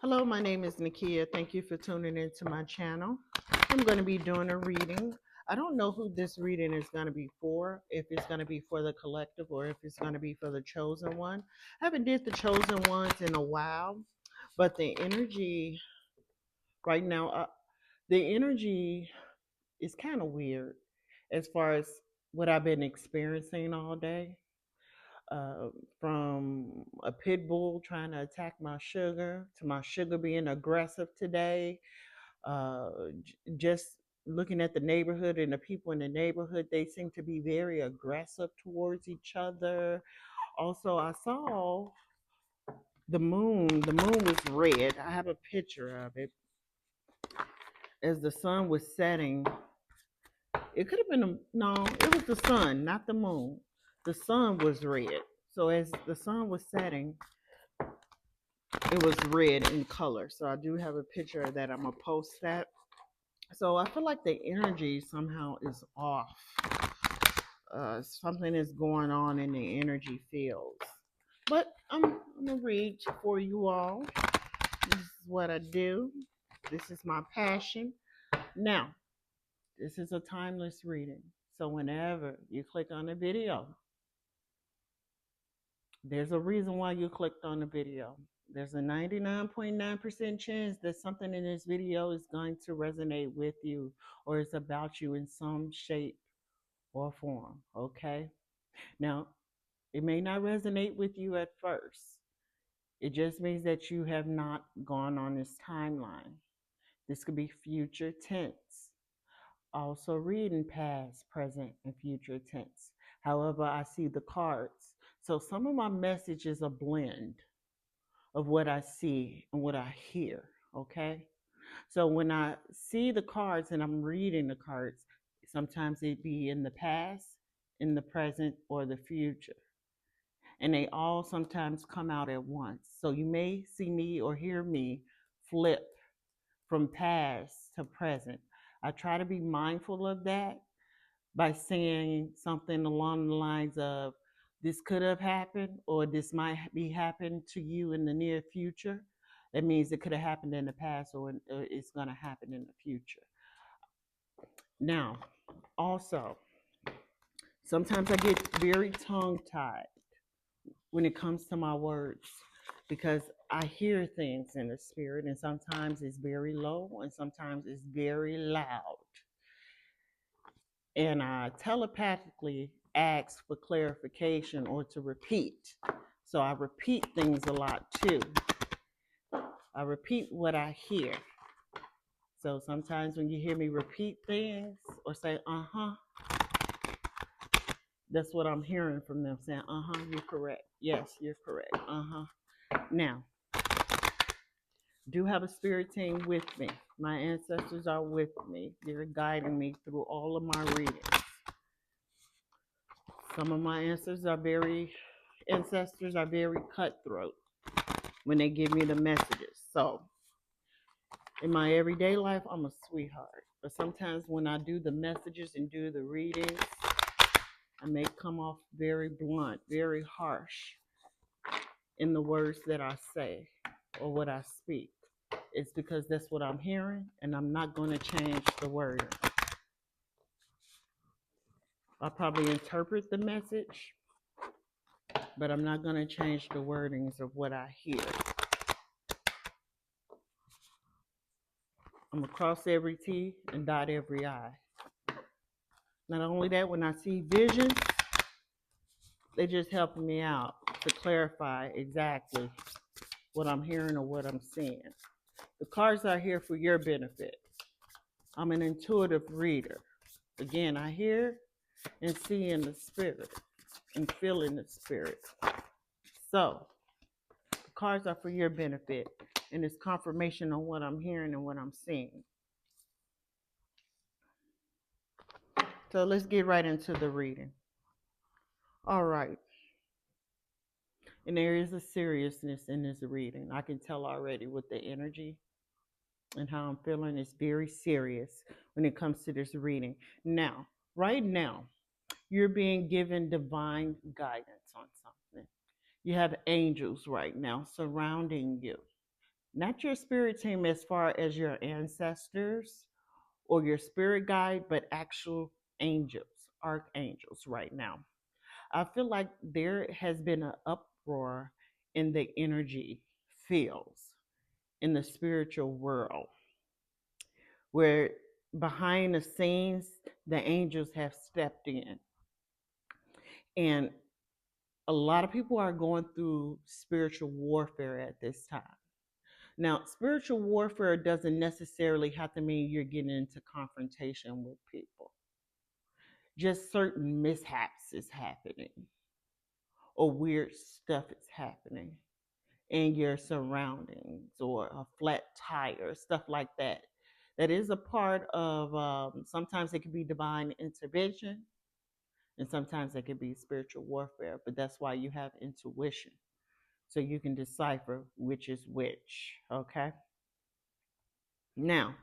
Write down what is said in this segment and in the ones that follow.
Hello, my name is Nakia. Thank you for tuning into my channel. I'm going to be doing a reading. I don't know who this reading is going to be for, if it's going to be for the collective or if it's going to be for the chosen one. I haven't did the chosen ones in a while, but the energy right now, the energy is kind of weird as far as what I've been experiencing all day. uh, from a pit bull trying to attack my sugar to my sugar being aggressive today. Just looking at the neighborhood and the people in the neighborhood, they seem to be very aggressive towards each other. Also, I saw the moon. The moon was red. I have a picture of it. As the sun was setting, it could have been no, it was the sun, not the moon. The sun was red. So as the sun was setting, it was red in color. So I do have a picture of that. I'm gonna post that. So I feel like the energy somehow is off. Something is going on in the energy fields. But I'm gonna read for you all. This is what I do. This is my passion. Now, this is a timeless reading. So whenever you click on a video, there's a reason why you clicked on the video. There's a 99.9% chance that something in this video is going to resonate with you or it's about you in some shape or form. Okay. Now, it may not resonate with you at first. It just means that you have not gone on this timeline. This could be future tense. Also reading past, present, and future tense. However, I see the cards. So some of my message is a blend of what I see and what I hear. Okay. So when I see the cards and I'm reading the cards, sometimes it be in the past, in the present, or the future. And they all sometimes come out at once. So you may see me or hear me flip from past to present. I try to be mindful of that by saying something along the lines of, this could have happened or this might be happening to you in the near future. That means it could have happened in the past or it's going to happen in the future. Now, also, sometimes I get very tongue tied when it comes to my words because I hear things in the spirit, and sometimes it's very low and sometimes it's very loud. And I telepathically ask for clarification or to repeat. So I repeat things a lot too. I repeat what I hear. So sometimes when you hear me repeat things or say, that's what I'm hearing from them, saying, you're correct. Yes, you're correct. Now, do have a spirit team with me. My ancestors are with me. They're guiding me through all of my readings. Some of my ancestors are very cutthroat when they give me the messages. So in my everyday life, I'm a sweetheart. But sometimes when I do the messages and do the readings, I may come off very blunt, very harsh in the words that I say or what I speak. It's because that's what I'm hearing, and I'm not going to change the wording. I'll probably interpret the message, but I'm not going to change the wordings of what I hear. I'm going to cross every T and dot every I. Not only that, when I see visions, they're just helping me out to clarify exactly what I'm hearing or what I'm seeing. The cards are here for your benefit. I'm an intuitive reader. Again, I hear and see in the spirit and feel in the spirit. So, the cards are for your benefit, and it's confirmation on what I'm hearing and what I'm seeing. So, let's get right into the reading. All right. And there is a seriousness in this reading. I can tell already with the energy and how I'm feeling. It's very serious when it comes to this reading. Now, right now, you're being given divine guidance on something. You have angels right now surrounding you. Not your spirit team as far as your ancestors or your spirit guide, but actual angels, archangels right now. I feel like there has been an uproar in the energy fields, in the spiritual world, where behind the scenes, the angels have stepped in. And a lot of people are going through spiritual warfare at this time. Now, spiritual warfare doesn't necessarily have to mean you're getting into confrontation with people. Just certain mishaps is happening or weird stuff is happening in your surroundings or a flat tire, stuff like that. That is a part of, sometimes it can be divine intervention and sometimes it can be spiritual warfare, but that's why you have intuition. So you can decipher which is which, okay? Now,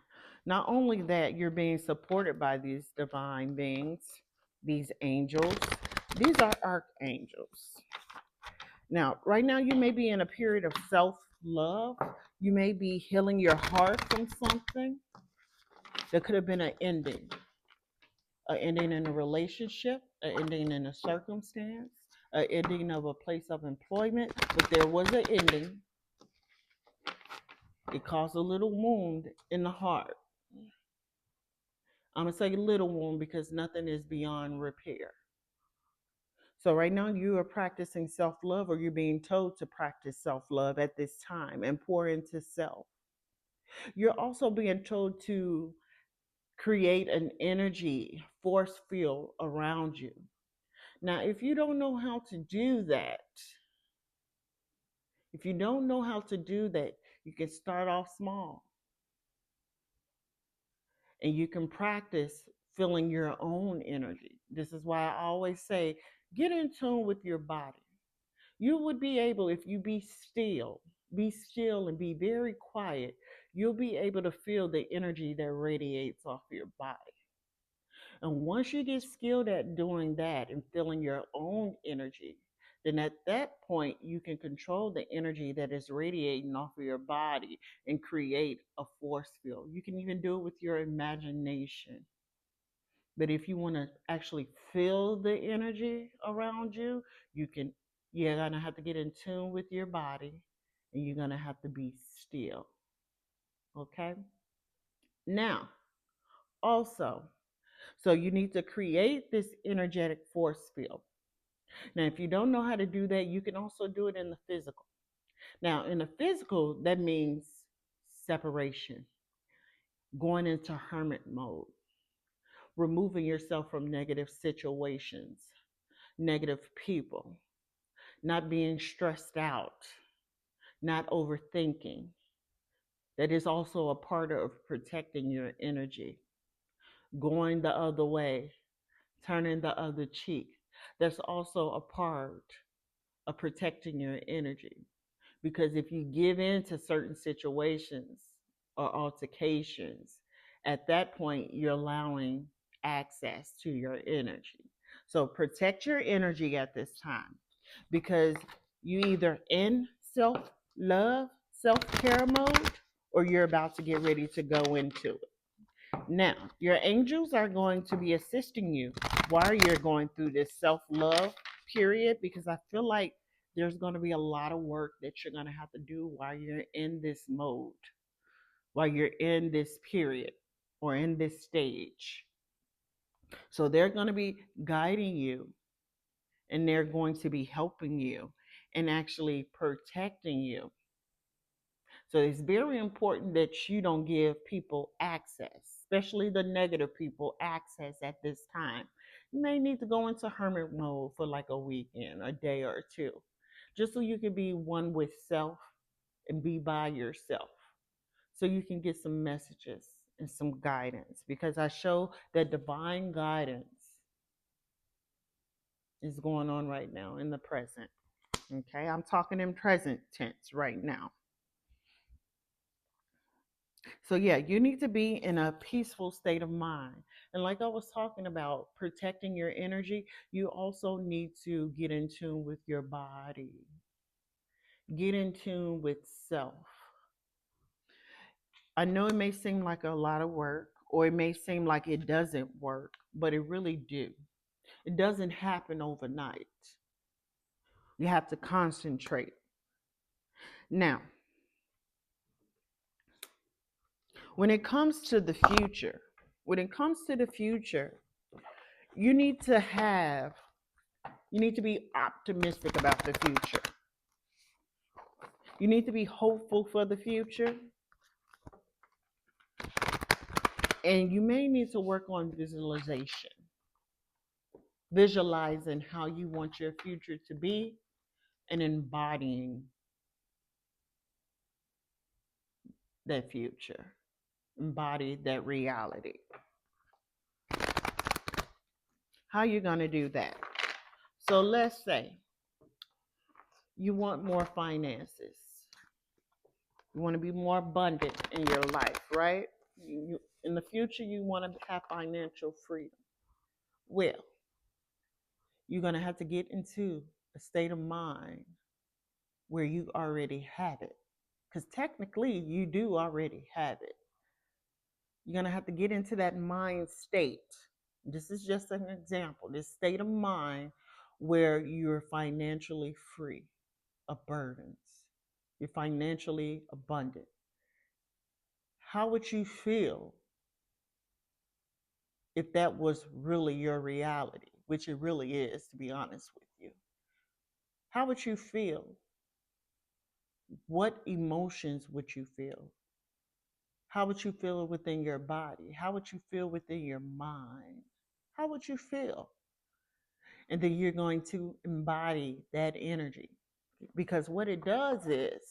not only that, you're being supported by these divine beings, these angels, these are archangels. Now, right now, you may be in a period of self love. You may be healing your heart from something that could have been an ending in a relationship, an ending in a circumstance, an ending of a place of employment. But there was an ending. It caused a little wound in the heart. I'm going to say little wound because nothing is beyond repair. So right now you are practicing self-love, or you're being told to practice self-love at this time and pour into self. You're also being told to create an energy force field around you. Now, if you don't know how to do that, if you don't know how to do that, you can start off small and you can practice feeling your own energy. This is why I always say get in tune with your body. You would be able, if you be still and be very quiet, you'll be able to feel the energy that radiates off your body. And once you get skilled at doing that and feeling your own energy, then at that point, you can control the energy that is radiating off of your body and create a force field. You can even do it with your imagination. But if you want to actually feel the energy around you, you can, you're going to have to get in tune with your body and you're going to have to be still. Okay? Now, also, so you need to create this energetic force field. Now, if you don't know how to do that, you can also do it in the physical. Now, in the physical, that means separation, going into hermit mode, removing yourself from negative situations, negative people, not being stressed out, not overthinking. That is also a part of protecting your energy. Going the other way, turning the other cheek. That's also a part of protecting your energy. Because if you give in to certain situations or altercations, at that point, you're allowing access to your energy. So protect your energy at this time because you either in self love, self care mode, or you're about to get ready to go into it. Now, your angels are going to be assisting you while you're going through this self love period because I feel like there's going to be a lot of work that you're going to have to do while you're in this mode, while you're in this period or in this stage. So they're going to be guiding you and they're going to be helping you and actually protecting you. So it's very important that you don't give people access, especially the negative people, access at this time. You may need to go into hermit mode for like a weekend, a day or two, just so you can be one with self and be by yourself. So you can get some messages and some guidance because I show that divine guidance is going on right now in the present. Okay, I'm talking in present tense right now. So, yeah, you need to be in a peaceful state of mind. And like I was talking about protecting your energy, you also need to get in tune with your body, get in tune with self. I know it may seem like a lot of work, or it may seem like it doesn't work, but it really do. It doesn't happen overnight. You have to concentrate. Now, when it comes to the future, when it comes to the future, you need to have, you need to be optimistic about the future. You need to be hopeful for the future. And you may need to work on visualization, visualizing how you want your future to be and embodying that future, embody that reality. How are you going to do that? So let's say you want more finances. You want to be more abundant in your life, right? In the future, you want to have financial freedom. Well, you're going to have to get into a state of mind where you already have it. Because technically, you do already have it. You're going to have to get into that mind state. This is just an example. This state of mind where you're financially free of burdens. You're financially abundant. How would you feel if that was really your reality, which it really is, to be honest with you? How would you feel? What emotions would you feel? How would you feel within your body? How would you feel within your mind? How would you feel? And then you're going to embody that energy. Because what it does is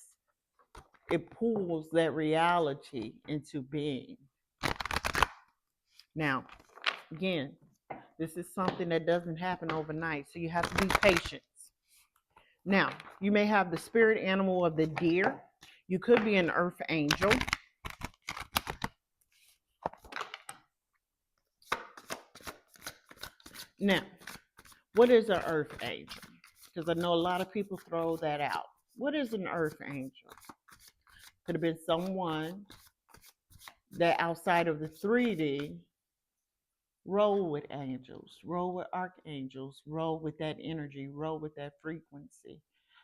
it pulls that reality into being. Now, again, this is something that doesn't happen overnight, so you have to be patient. Now, you may have the spirit animal of the deer. You could be an earth angel. Now, what is an earth angel? Because I know a lot of people throw that out. What is an earth angel? Could have been someone that outside of the 3D roll with angels, roll with archangels, roll with that energy, roll with that frequency.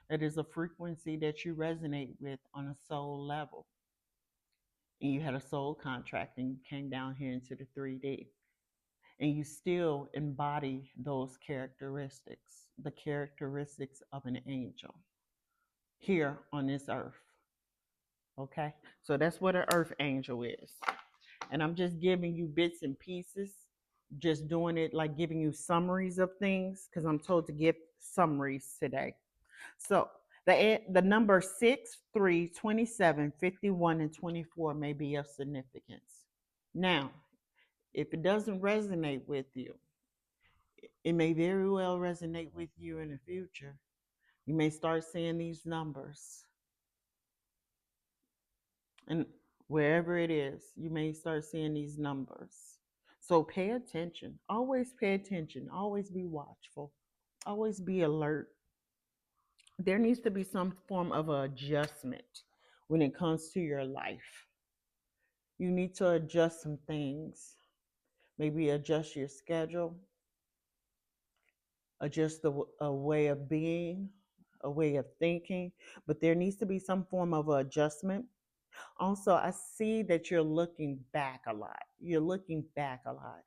That is a frequency that you resonate with on a soul level. And you had a soul contract and you came down here into the 3D. And you still embody those characteristics, the characteristics of an angel here on this earth. Okay? So that's what an earth angel is. And I'm just giving you bits and pieces, just doing it like giving you summaries of things, because I'm told to give summaries today. So the number 6, 3, 27, 51, and 24 may be of significance. Now, if it doesn't resonate with you, it may very well resonate with you in the future. You may start seeing these numbers. And wherever it is, you may start seeing these numbers. So pay attention. Always pay attention. Always be watchful. Always be alert. There needs to be some form of adjustment when it comes to your life. You need to adjust some things. Maybe adjust your schedule, adjust a way of being, a way of thinking. But there needs to be some form of adjustment. Also, I see that you're looking back a lot. You're looking back a lot.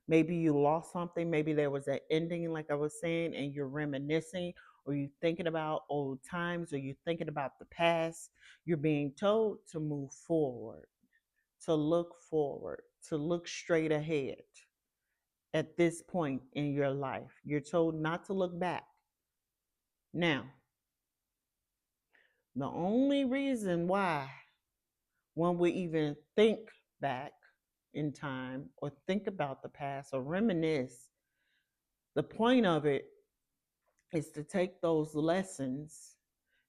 Maybe you lost something. Maybe there was an ending, like I was saying, and you're reminiscing, or you're thinking about old times, or you're thinking about the past. You're being told to move forward, to look forward, to look straight ahead at this point in your life. You're told not to look back. Now, the only reason why one would even think back in time or think about the past or reminisce, the point of it is to take those lessons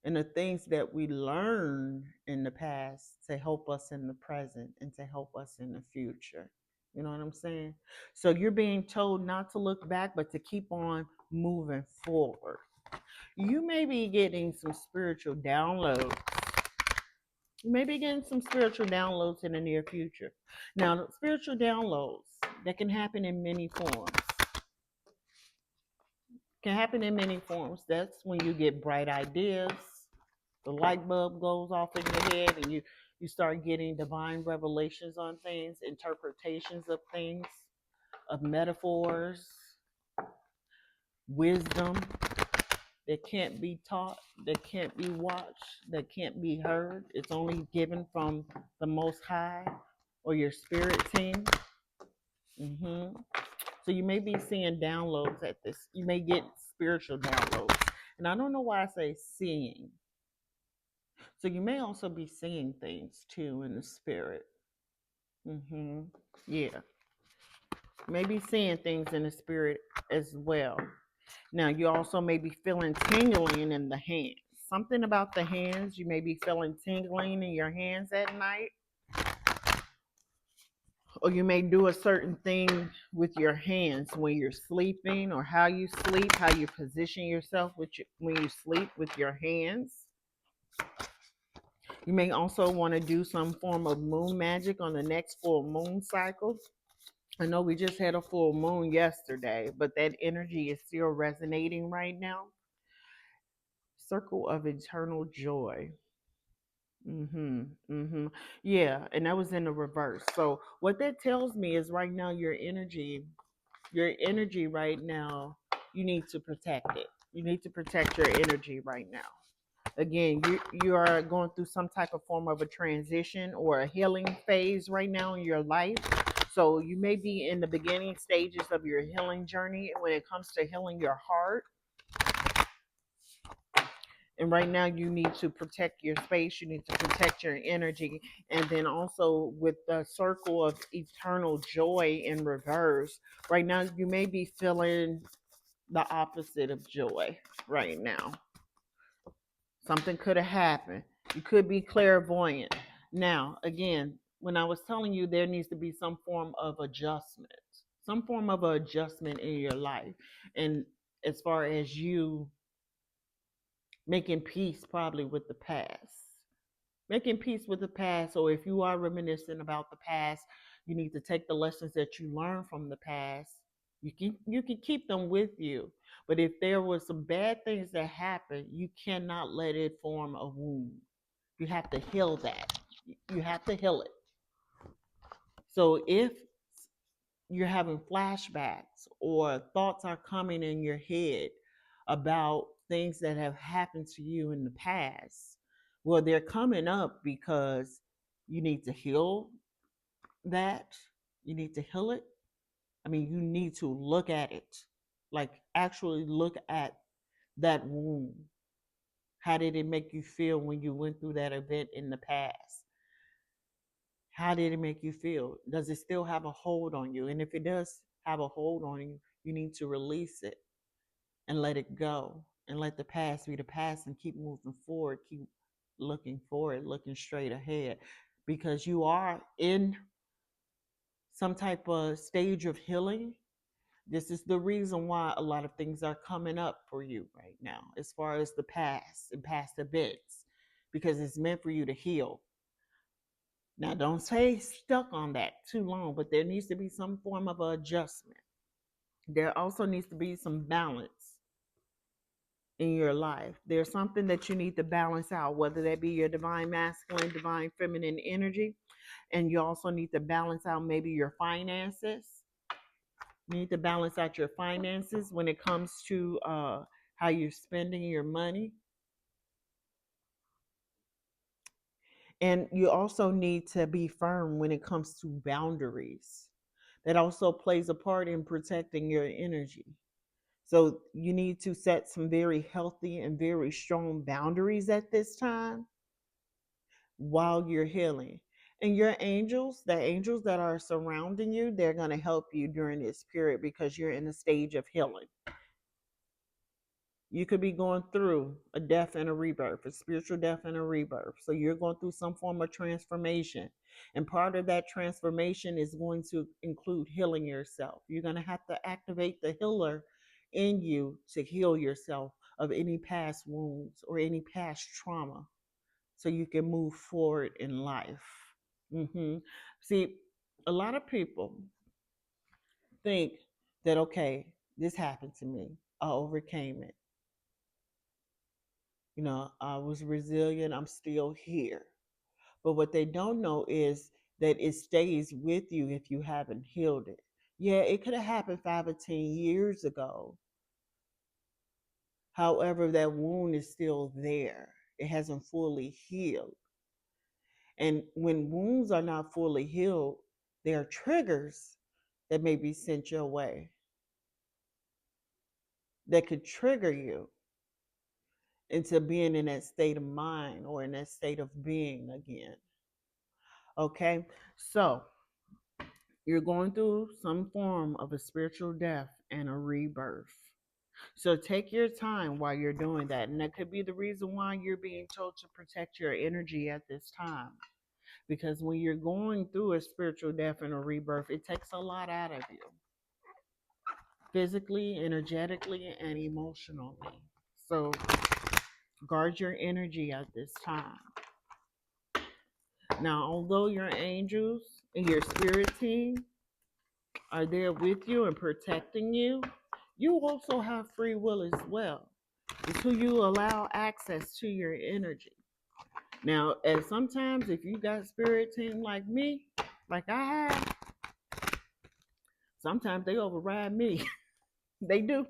and the things that we learned in the past to help us in the present and to help us in the future. You know what I'm saying? So you're being told not to look back, but to keep on moving forward. You may be getting some spiritual downloads. You may be getting some spiritual downloads in the near future. Now, spiritual downloads that can happen in many forms. Can happen in many forms. That's when you get bright ideas, the light bulb goes off in your head, and you start getting divine revelations on things, interpretations of things, of metaphors, wisdom that can't be taught, that can't be watched, that can't be heard. It's only given from the Most High or your spirit team. hmm So you may be seeing downloads at this. You may get spiritual downloads. And I don't know why I say seeing. So you may also be seeing things too in the spirit. Yeah. Maybe seeing things in the spirit as well. Now, you also may be feeling tingling in the hands. Something about the hands, you may be feeling tingling in your hands at night. Or you may do a certain thing with your hands when you're sleeping, or how you sleep, how you position yourself when you sleep with your hands. You may also want to do some form of moon magic on the next full moon cycle. I know we just had a full moon yesterday, but that energy is still resonating right now. Circle of eternal joy. Yeah, and that was in the reverse. So what that tells me is right now your energy right now, you need to protect it. You need to protect your energy right now. Again, you are going through some type of form of a transition or a healing phase right now in your life. So you may be in the beginning stages of your healing journey when it comes to healing your heart. And right now you need to protect your space, you need to protect your energy. And then also with the circle of eternal joy in reverse, right now you may be feeling the opposite of joy right now. Something could have happened. You could be clairvoyant. Now, again, when I was telling you there needs to be some form of adjustment, some form of adjustment in your life. And as far as you making peace probably with the past. Making peace with the past, or if you are reminiscing about the past, you need to take the lessons that you learned from the past. You can keep them with you. But if there was some bad things that happened, you cannot let it form a wound. You have to heal that. You have to heal it. So if you're having flashbacks or thoughts are coming in your head about things that have happened to you in the past, well, they're coming up because you need to heal that. You need to heal it. I mean, you need to look at it, like actually look at that wound. How did it make you feel when you went through that event in the past? How did it make you feel? Does it still have a hold on you? And if it does have a hold on you, you need to release it and let it go and let the past be the past and keep moving forward, keep looking forward, looking straight ahead, because you are in some type of stage of healing. This is the reason why a lot of things are coming up for you right now, as far as the past and past events, because it's meant for you to heal. Now, don't stay stuck on that too long, but there needs to be some form of adjustment. There also needs to be some balance in your life. There's something that you need to balance out, whether that be your divine masculine, divine feminine energy, and you also need to balance out maybe your finances. You need to balance out your finances when it comes to how you're spending your money. And you also need to be firm when it comes to boundaries. That also plays a part in protecting your energy. So you need to set some very healthy and very strong boundaries at this time while you're healing. And your angels, the angels that are surrounding you, they're going to help you during this period because you're in a stage of healing. You could be going through a death and a rebirth, a spiritual death and a rebirth. So you're going through some form of transformation. And part of that transformation is going to include healing yourself. You're going to have to activate the healer in you to heal yourself of any past wounds or any past trauma so you can move forward in life. See, a lot of people think that, okay, this happened to me, I overcame it, I was resilient, I'm still here. But what they don't know is that it stays with you if you haven't healed it. Yeah, it could have happened 5 or 10 years ago. However, that wound is still there. It hasn't fully healed. And when wounds are not fully healed, there are triggers that may be sent your way that could trigger you into being in that state of mind or in that state of being again. Okay? So, you're going through some form of a spiritual death and a rebirth. So take your time while you're doing that. And that could be the reason why you're being told to protect your energy at this time. Because when you're going through a spiritual death and a rebirth, it takes a lot out of you, physically, energetically, and emotionally. So guard your energy at this time. Now, although your angels and your spirit team are there with you and protecting you, you also have free will as well. It's who you allow access to your energy. Now, and sometimes if you got spirit team like me, like I have, sometimes they override me. They do.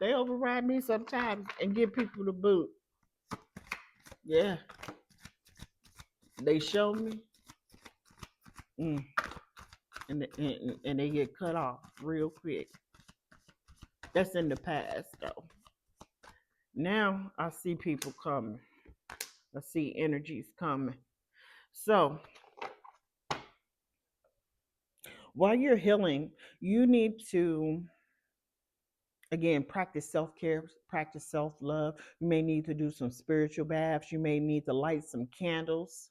They override me sometimes and give people the boot. Yeah. They show me. Mm, and they get cut off real quick. That's in the past, though. Now I see people coming. I see energies coming. So while you're healing, you need to, again, practice self-care, practice self-love. You may need to do some spiritual baths. You may need to light some candles.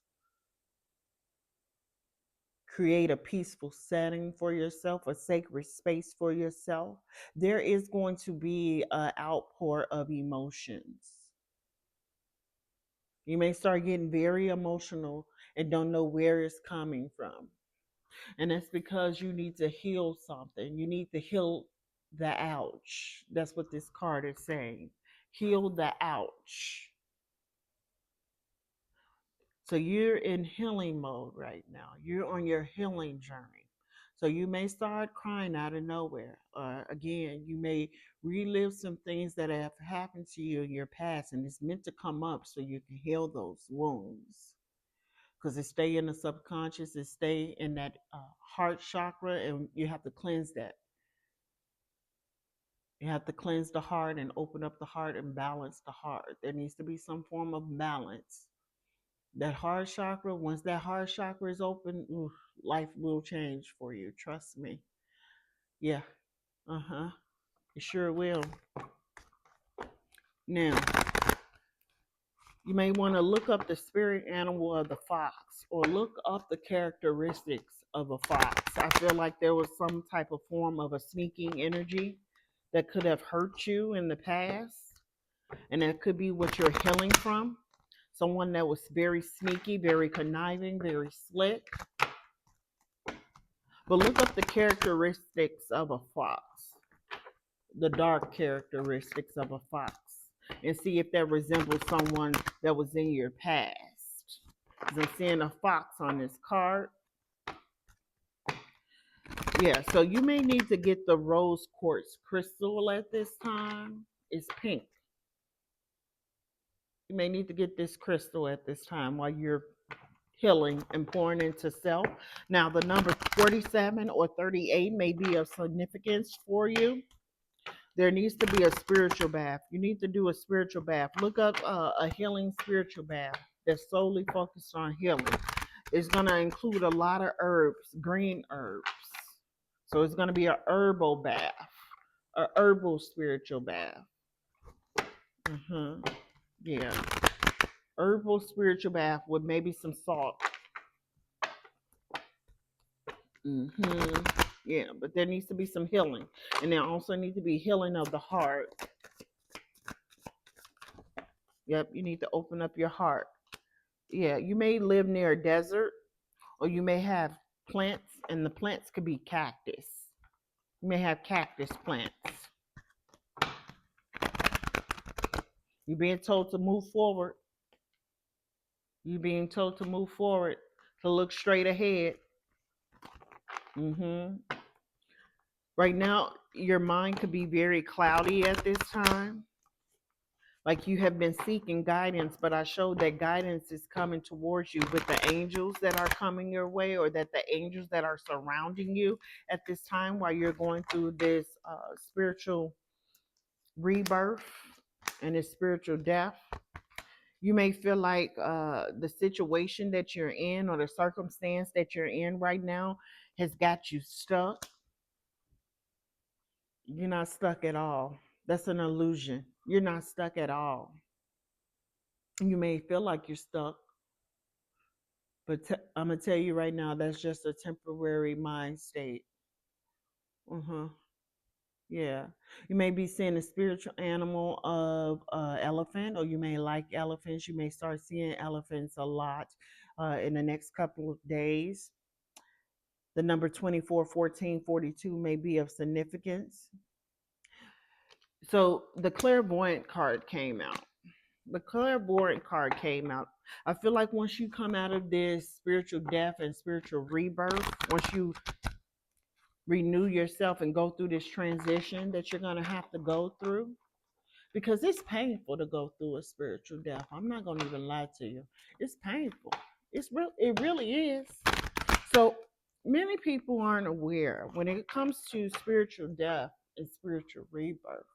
Create a peaceful setting for yourself, a sacred space for yourself. There is going to be an outpour of emotions. You may start getting very emotional and don't know where it's coming from. And that's because you need to heal something. You need to heal the ouch. That's what this card is saying. Heal the ouch. So you're in healing mode right now. You're on your healing journey. So you may start crying out of nowhere. Or again, you may relive some things that have happened to you in your past, and it's meant to come up so you can heal those wounds. Because it stay in the subconscious, it stay in that heart chakra, and you have to cleanse that. You have to cleanse the heart and open up the heart and balance the heart. There needs to be some form of balance. That heart chakra, once that heart chakra is open, oof, life will change for you. Trust me. Yeah. Uh-huh. It sure will. Now, you may want to look up the spirit animal of the fox or look up the characteristics of a fox. I feel like there was some type of form of a sneaking energy that could have hurt you in the past, and that could be what you're healing from. Someone that was very sneaky, very conniving, very slick. But look up the characteristics of a fox, the dark characteristics of a fox, and see if that resembles someone that was in your past. I'm seeing a fox on this card. Yeah, so you may need to get the rose quartz crystal at this time. It's pink. You may need to get this crystal at this time while you're healing and pouring into self. Now, the number 47 or 38 may be of significance for you. There needs to be a spiritual bath. You need to do a spiritual bath. Look up a healing spiritual bath that's solely focused on healing. It's going to include a lot of herbs, green herbs. So it's going to be a herbal bath, a herbal spiritual bath. Yeah. Herbal spiritual bath with maybe some salt. Yeah, but there needs to be some healing. And there also needs to be healing of the heart. Yep, you need to open up your heart. Yeah, you may live near a desert, or you may have plants, and the plants could be cactus. You may have cactus plants. You're being told to move forward. You're being told to move forward, to look straight ahead. hmm Right now, your mind could be very cloudy at this time. Like you have been seeking guidance, but I showed that guidance is coming towards you with the angels that are coming your way, or that the angels that are surrounding you at this time while you're going through this spiritual rebirth and this spiritual death. You may feel like the situation that you're in, or the circumstance that you're in right now, has got you stuck. You're not stuck at all. That's an illusion. You're not stuck at all. You may feel like you're stuck, but I'm going to tell you right now, that's just a temporary mind state. Uh-huh. Yeah. You may be seeing a spiritual animal of elephant, or you may like elephants. You may start seeing elephants a lot in the next couple of days. The number 24, 14, 42 may be of significance. So the clairvoyant card came out. The clairvoyant card came out. I feel like once you come out of this spiritual death and spiritual rebirth, once you renew yourself and go through this transition that you're going to have to go through, because it's painful to go through a spiritual death. I'm not going to even lie to you. It's painful. It really is. So many people aren't aware when it comes to spiritual death and spiritual rebirth.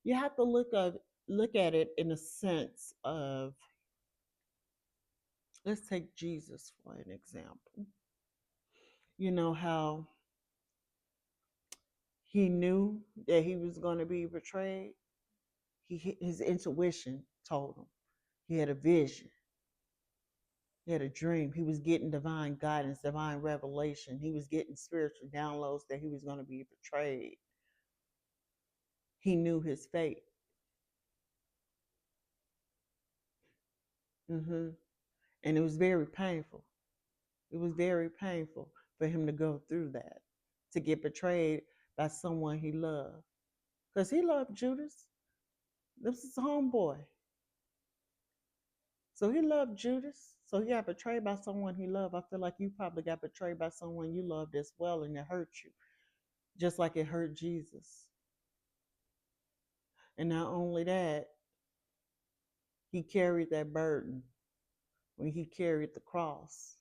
You have to look at it in a sense of, let's take Jesus for an example. You know how he knew that he was going to be betrayed? His intuition told him. He had a vision. He had a dream. He was getting divine guidance, divine revelation. He was getting spiritual downloads that he was going to be betrayed. He knew his fate. hmm And it was very painful. It was very painful for him to go through that, to get betrayed by someone he loved. Because he loved Judas. This is his homeboy. So he loved Judas. So he got betrayed by someone he loved. I feel like you probably got betrayed by someone you loved as well, and it hurt you, just like it hurt Jesus. And not only that, he carried that burden when he carried the cross.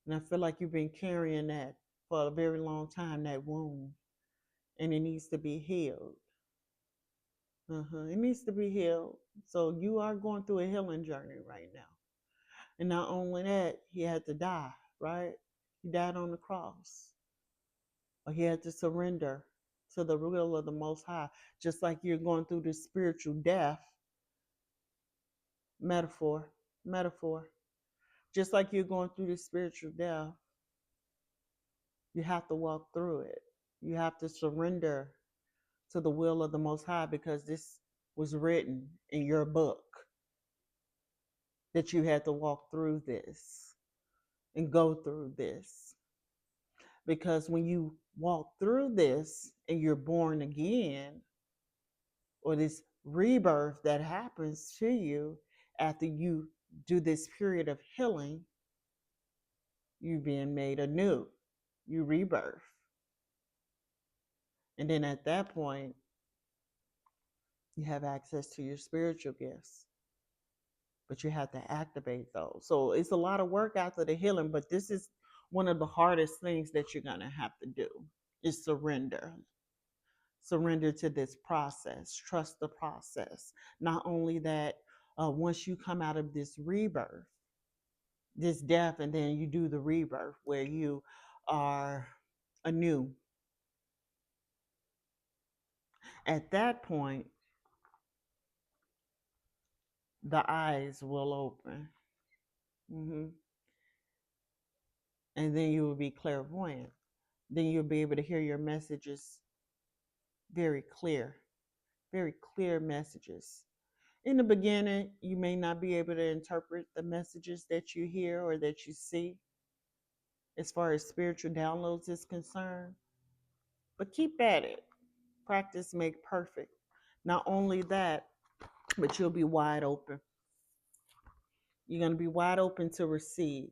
And I feel like you've been carrying that for a very long time, that wound, and it needs to be healed. It needs to be healed. So you are going through a healing journey right now. And not only that, he had to die, right? He died on the cross. Or he had to surrender to the will of the Most High. Just like you're going through this spiritual death, metaphor, metaphor. Just like you're going through this spiritual death, you have to walk through it. You have to surrender to the will of the Most High, because this was written in your book, that you had to walk through this and go through this. Because when you walk through this and you're born again, or this rebirth that happens to you after you do this period of healing, you being made anew, you rebirth. And then at that point, you have access to your spiritual gifts, but you have to activate those. So it's a lot of work after the healing, but this is one of the hardest things that you're going to have to do, is surrender. Surrender to this process. Trust the process. Not only that, once you come out of this rebirth, this death, and then you do the rebirth where you are anew. At that point, the eyes will open. hmm And then you will be clairvoyant. Then you'll be able to hear your messages very clear messages. In the beginning, you may not be able to interpret the messages that you hear or that you see as far as spiritual downloads is concerned, but keep at it. Practice make perfect. Not only that, but you'll be wide open. You're going to be wide open to receive.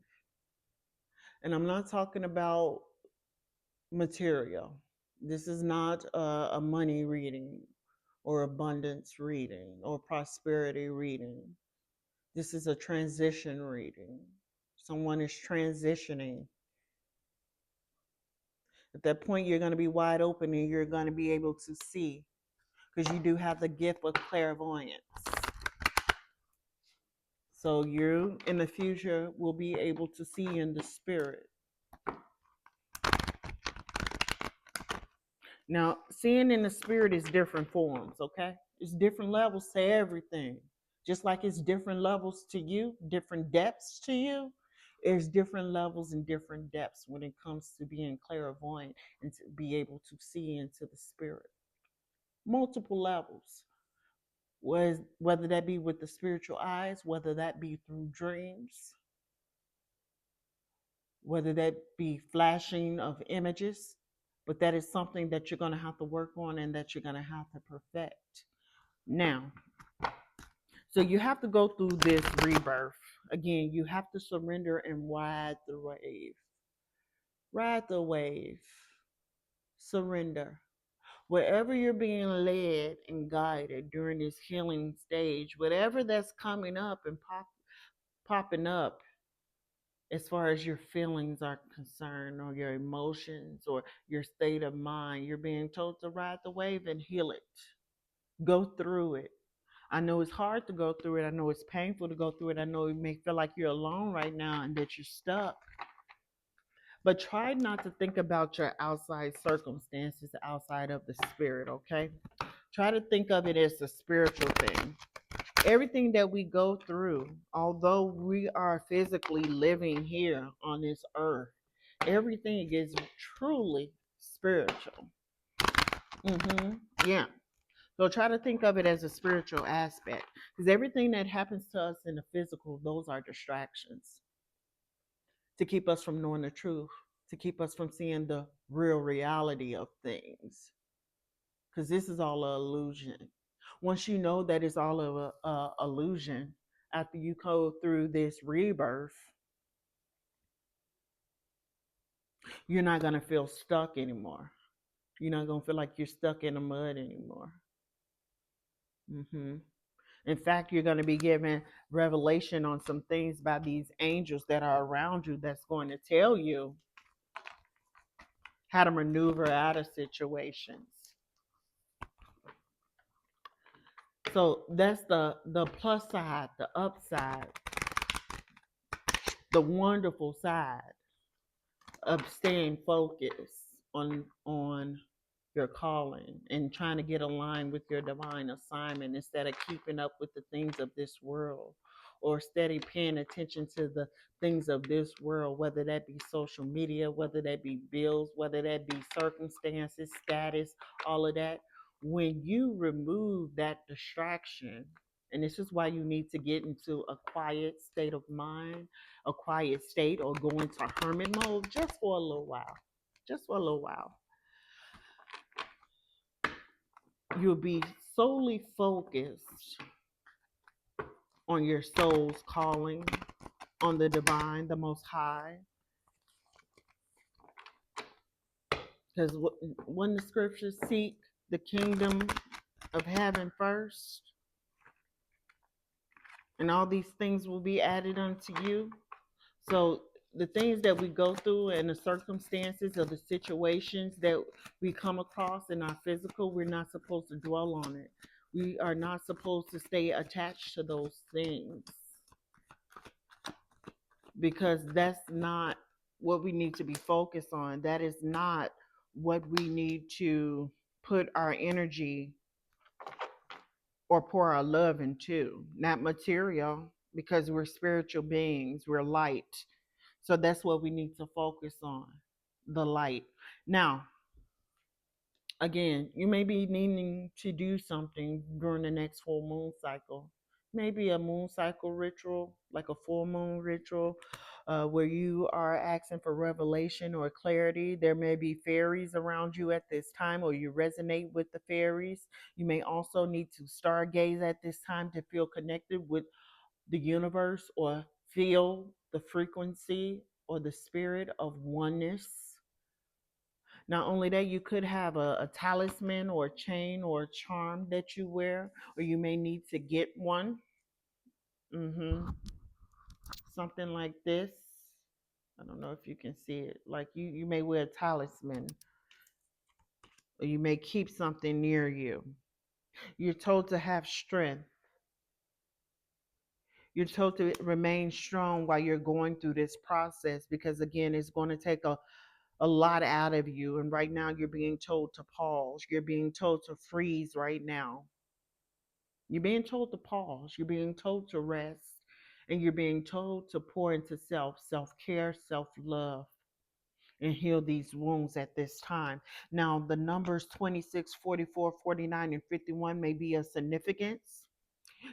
And I'm not talking about material. This is not a money reading or abundance reading or prosperity reading. This is a transition reading. Someone is transitioning. At that point, you're going to be wide open and you're going to be able to see because you do have the gift of clairvoyance. So you in the future will be able to see in the spirit. Now, seeing in the spirit is different forms, okay? It's different levels to everything. Just like it's different levels to you, different depths to you, there's different levels and different depths when it comes to being clairvoyant and to be able to see into the spirit. Multiple levels. Whether that be with the spiritual eyes, whether that be through dreams, whether that be flashing of images, but that is something that you're going to have to work on and that you're going to have to perfect. Now, so you have to go through this rebirth. Again, you have to surrender and ride the wave. Ride the wave. Surrender. Wherever you're being led and guided during this healing stage, whatever that's coming up and popping up as far as your feelings are concerned or your emotions or your state of mind, you're being told to ride the wave and heal it. Go through it. I know it's hard to go through it. I know it's painful to go through it. I know it may feel like you're alone right now and that you're stuck. But try not to think about your outside circumstances outside of the spirit, okay? Try to think of it as a spiritual thing. Everything that we go through, although we are physically living here on this earth, everything is truly spiritual. Yeah. So try to think of it as a spiritual aspect because everything that happens to us in the physical, those are distractions to keep us from knowing the truth, to keep us from seeing the real reality of things because this is all an illusion. Once you know that it's all of a illusion, after you go through this rebirth, you're not going to feel stuck anymore. You're not going to feel like you're stuck in the mud anymore. In fact, you're going to be given revelation on some things by these angels that are around you that's going to tell you how to maneuver out of situations. So that's the plus side, the upside, the wonderful side of staying focused on your calling and trying to get aligned with your divine assignment instead of keeping up with the things of this world or steady paying attention to the things of this world, whether that be social media, whether that be bills, whether that be circumstances, status, all of that. When you remove that distraction, and this is why you need to get into a quiet state of mind, a quiet state, or go into hermit mode just for a little while. Just for a little while. You'll be solely focused on your soul's calling, on the divine, the most high. Because when the scriptures seek the kingdom of heaven first, and all these things will be added unto you. So the things that we go through and the circumstances or the situations that we come across in our physical, we're not supposed to dwell on it. We are not supposed to stay attached to those things because that's not what we need to be focused on. That is not what we need to put our energy or pour our love into, not material, because we're spiritual beings, we're light. So that's what we need to focus on, the light. Now, again, you may be needing to do something during the next full moon cycle. maybe a moon cycle ritual, like a full moon ritual, where you are asking for revelation or clarity. There may be fairies around you at this time, or you resonate with the fairies. You may also need to stargaze at this time to feel connected with the universe or feel the frequency or the spirit of oneness. Not only that, you could have a talisman or a chain or a charm that you wear, or you may need to get one. Something like this. I don't know if you can see it. Like you may wear a talisman, or you may keep something near you. You're told to have strength. You're told to remain strong while you're going through this process because, again, it's going to take a lot out of you. And right now, you're being told to pause. You're being told to freeze right now. You're being told to pause. You're being told to rest. And you're being told to pour into self care, self love, and heal these wounds at this time. Now, the numbers 26, 44, 49, and 51 may be of significance.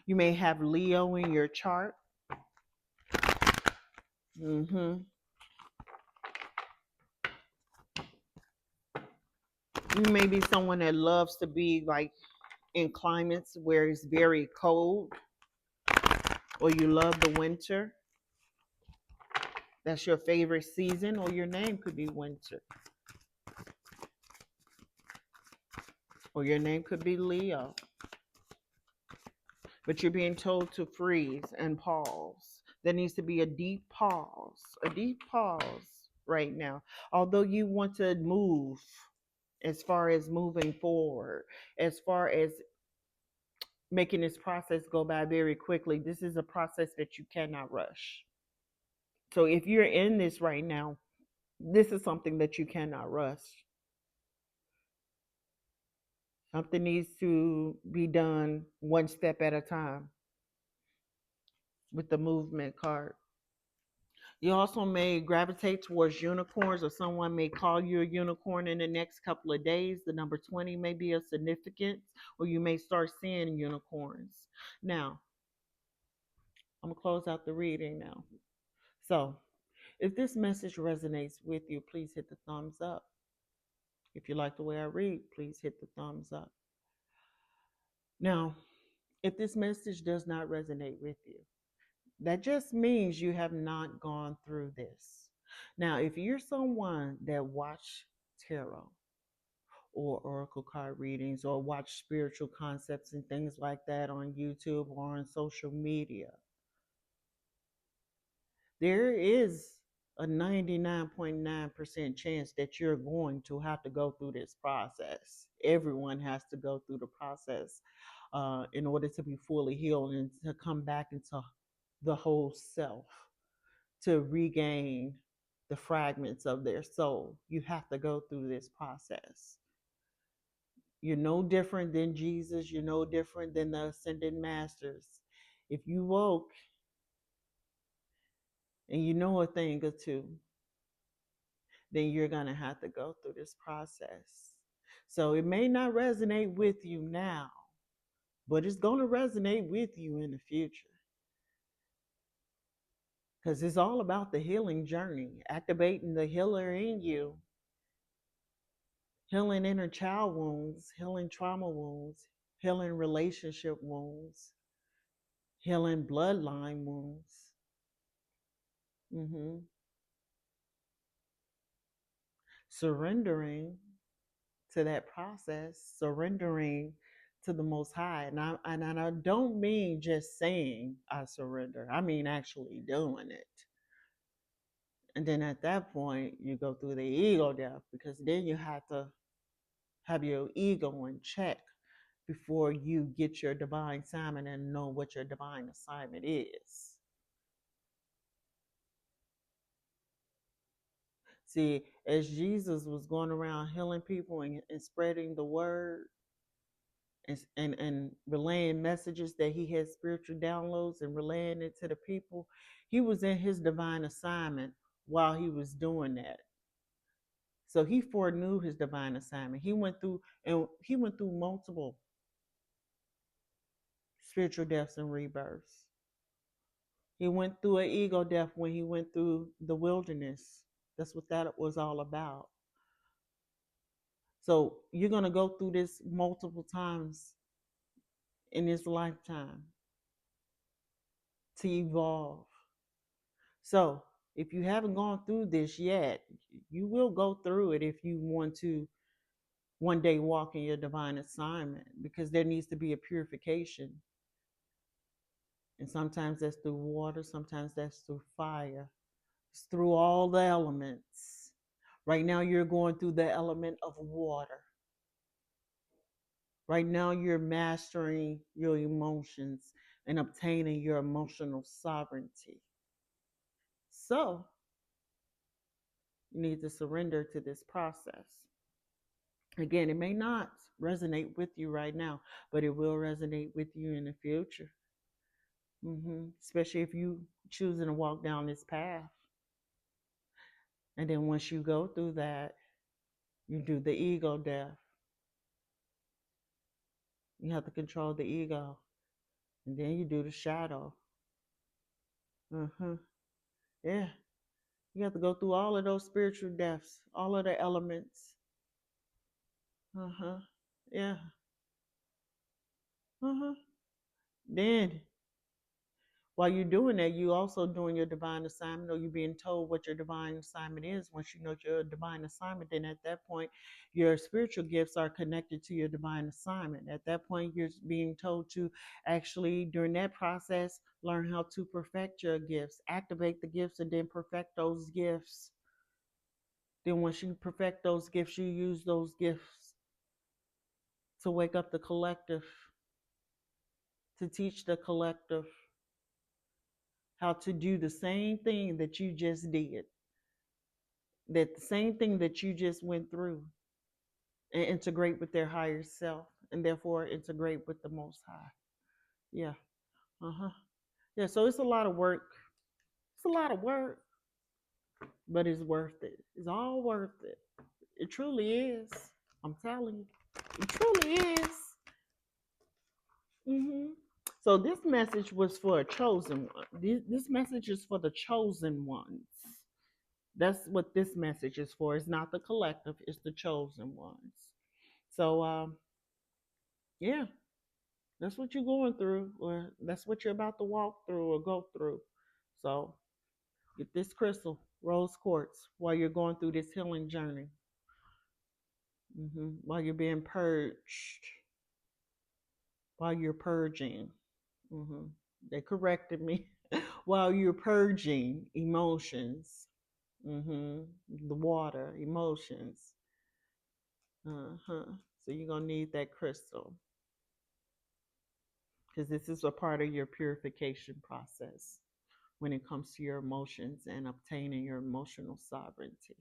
You may have Leo in your chart. hmm You may be someone that loves to be like in climates where it's very cold, or you love the winter. That's your favorite season, or your name could be winter, or your name could be Leo. But you're being told to freeze and pause. There needs to be a deep pause right now. Although you want to move, as far as moving forward, as far as making this process go by very quickly, this is a process that you cannot rush. So if you're in this right now, this is something that you cannot rush. Something needs to be done one step at a time with the movement card. You also may gravitate towards unicorns, or someone may call you a unicorn in the next couple of days. The number 20 may be of significance, or you may start seeing unicorns. Now, I'm going to close out the reading now. So, if this message resonates with you, please hit the thumbs up. If you like the way I read, please hit the thumbs up. Now, if this message does not resonate with you, that just means you have not gone through this. Now, if you're someone that watch tarot or oracle card readings, or watch spiritual concepts and things like that on YouTube or on social media, there is a 99.9% chance that you're going to have to go through this process. Everyone has to go through the process in order to be fully healed and to come back into the whole self, to regain the fragments of their soul. You have to go through this process. You're no different than Jesus. You're no different than the ascended masters. If you woke and you know a thing or two, then you're going to have to go through this process. So it may not resonate with you now, but it's going to resonate with you in the future. Because it's all about the healing journey, activating the healer in you, healing inner child wounds, healing trauma wounds, healing relationship wounds, healing bloodline wounds. hmm Surrendering to that process, surrendering to the Most High. And I don't mean just saying I surrender, I mean actually doing it. And then at that point, you go through the ego death, because then you have to have your ego in check before you get your divine assignment and know what your divine assignment is. See, as Jesus was going around healing people and spreading the word, and relaying messages that he had spiritual downloads and relaying it to the people, he was in his divine assignment while he was doing that. So he foreknew his divine assignment. He went through multiple spiritual deaths and rebirths. He went through an ego death when he went through the wilderness. That's what that was all about. So you're going to go through this multiple times in this lifetime to evolve. So if you haven't gone through this yet, you will go through it if you want to one day walk in your divine assignment, because there needs to be a purification. And sometimes that's through water, sometimes that's through fire. It's through all the elements. Right now, you're going through the element of water. Right now, you're mastering your emotions and obtaining your emotional sovereignty. So, you need to surrender to this process. Again, it may not resonate with you right now, but it will resonate with you in the future. Especially if you choosing to walk down this path. And then once you go through that, you do the ego death. You have to control the ego. And then you do the shadow. Yeah. You have to go through all of those spiritual deaths, all of the elements. Yeah. Then while you're doing that, you also doing your divine assignment, or you're being told what your divine assignment is. Once you know your divine assignment, then at that point, your spiritual gifts are connected to your divine assignment. At that point, you're being told to actually, during that process, learn how to perfect your gifts, activate the gifts, and then perfect those gifts. Then once you perfect those gifts, you use those gifts to wake up the collective, to teach the collective how to do the same thing that you just did, that the same thing that you just went through, and integrate with their higher self, and therefore integrate with the Most High. Yeah. Yeah, so it's a lot of work. It's a lot of work, but it's worth it. It's all worth it. It truly is. I'm telling you. It truly is. So this message was for a chosen one. This message is for the chosen ones. That's what this message is for. It's not the collective, it's the chosen ones. So yeah, that's what you're going through, or that's what you're about to walk through or go through. So get this crystal, rose quartz, while you're going through this healing journey. While you're being purged, while you're purging. They corrected me. While you're purging emotions, the water, emotions. So you're going to need that crystal, because this is a part of your purification process when it comes to your emotions and obtaining your emotional sovereignty.